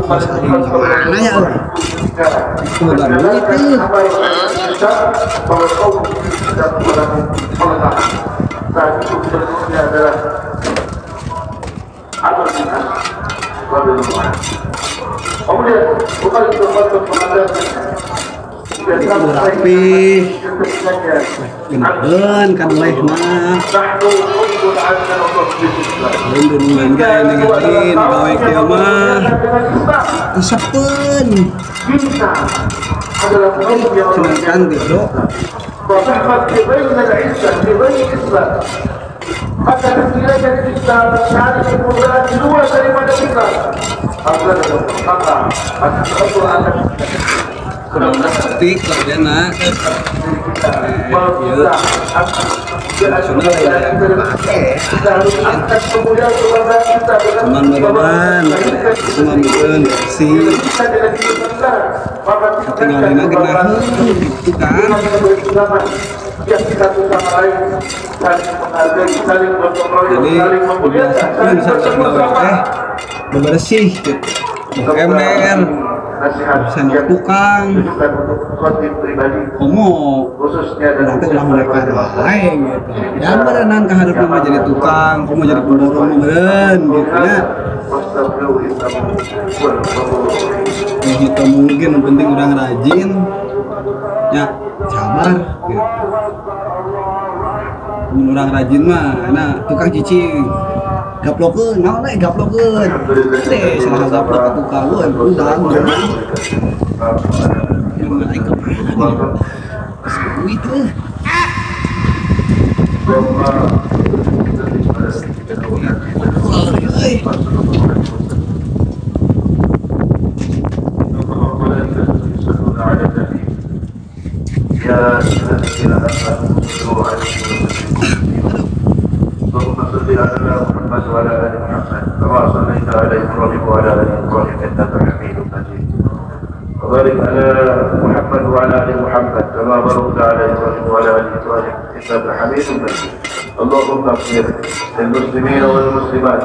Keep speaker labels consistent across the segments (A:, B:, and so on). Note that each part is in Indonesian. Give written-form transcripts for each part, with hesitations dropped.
A: mana ya? Sudah itu. Rapi, genakeun kan leh mah. Lindungan gawe nengetin, gawe kieu mah. Resepkeun. Sedangkan tido. Maka sekiranya kita mencari kemudahan di luar daripada kita, maka kurang praktik kerjana cuman beruan cuma mungkin bersih tinggalnya genahan gitu kan jadi kebiasaan misalnya bebersih gitu ember sendok tukang komo nanti ulang mereka lain gitu dan berenang keharap nama jadi tukang komo jadi pemborong meren gitu ya kita mungkin yang penting orang rajin ya sabar gitu orang rajin mah nah tukang cicing gaplokeun naon we gaplokeun teh salah gaplok ka tukang we udang yang naik ke mana itu
B: اللهم صل على محمد وعلى ال محمد كما صليت على ابراهيم وعلى ال ابراهيم انك حميد مجيد وبارك على محمد وعلى ال محمد كما باركت على ابراهيم وعلى ال ابراهيم انك حميد مجيد اللهم اغفر للمسلمين والمسلمات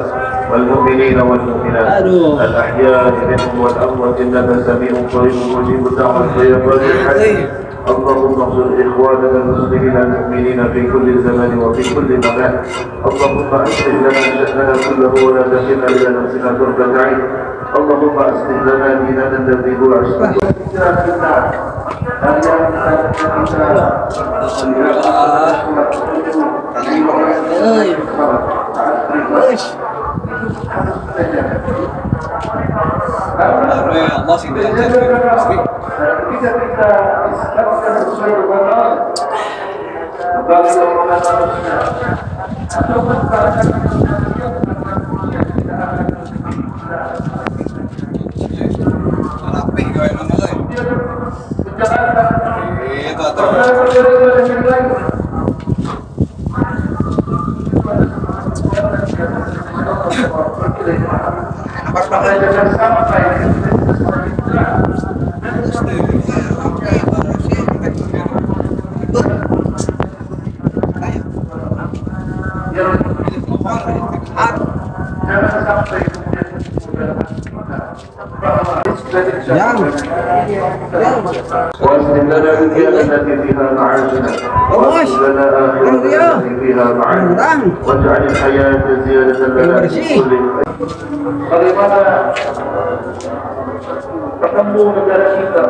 B: والمؤمنين والمؤمنات الاحياء منهم والاموات انك سميع قريب مجيب الدعوه يا قادر الحليم اللهم اغفر اخواننا المسلمين المؤمنين في كل زمان وفي كل مكان اللهم اصلح لنا شاننا كله ولا تكلنا الى نفسنا طرفه عين اللهم اصلح لنا ديننا الذي هو عصمه
A: Allah sih rapi gawe nama euy itu apa
B: واصلح لنا دنيانا التي فيها معاشنا واصلح لنا اخرتنا التي فيها معاشنا واجعل الحياه زياده لنا في كل خير. Bagaimana ketemu negara kita